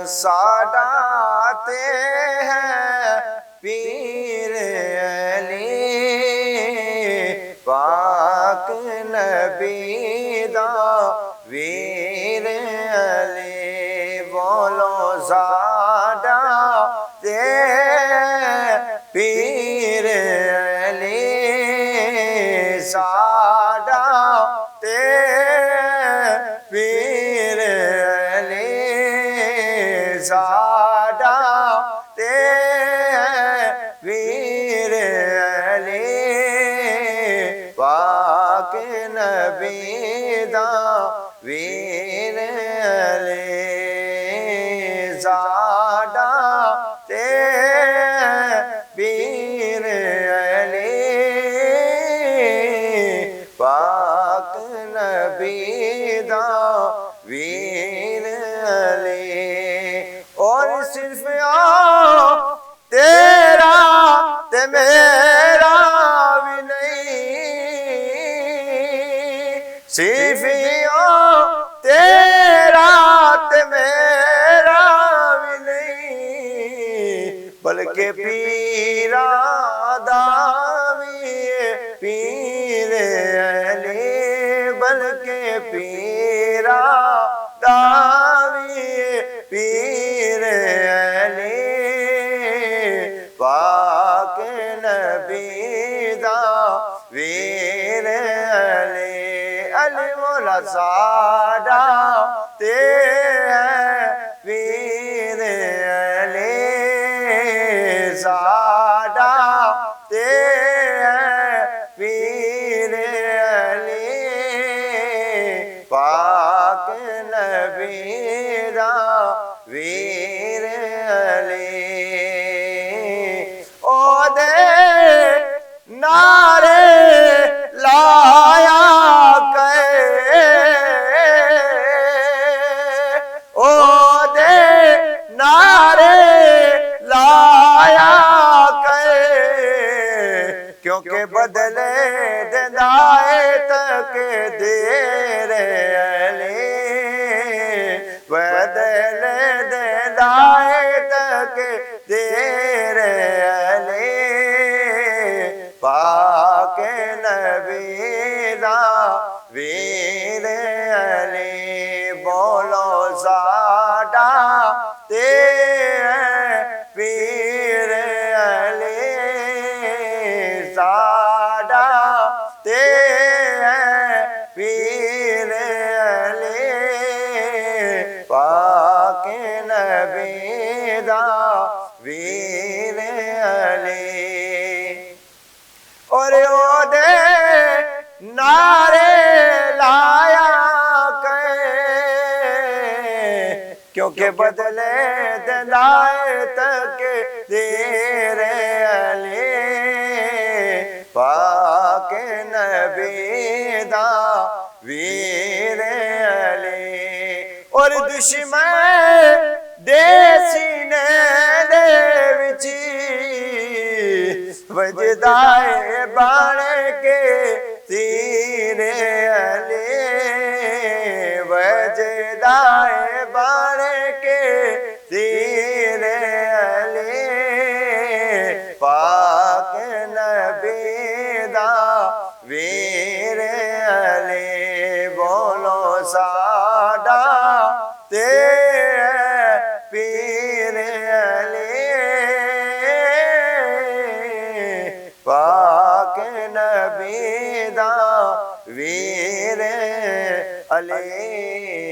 سادات ہیں پیر علی پاک نبی دا ویر علی بولو سادات پیر علی سادات پیر علی سادات پیر علی پاک نبی دا ویر علی سادات پیر علی پاک نبی دا ویر علی اور صرف تیرا تے میرا بھی نہیں، صرف تیرا تے میرا بھی نہیں، بلکہ پیرا دا بھی پیر علی، بلکہ پیرا دا بھی پیر علی پاک نبی دا ویر علی علی مولا سادات ویر علی سادات ویر علی پاک نبی دا ویر علی او دے نعرے لایا کرے او دے نعرے لایا کرے کیونکہ بدلے دندائے تک دیر علی بدلے دندائے تک دیر علی پاک نبی دا ویر علی بولو سادات پیر علی سادات پیر علی پاک نبی دا ویر علی اور او دے نعرے لایا کرے کیونکہ بدلے دلائے تک دیر علی پاک نبی دا ویر علی اور دشمن دے سینے دے وچی وجدائے بان کے تیر علی وجدائے بان کے تیر علی پاک نبی دا ویر علی بولو سادات پیر علی پاک نبی دا ویر علی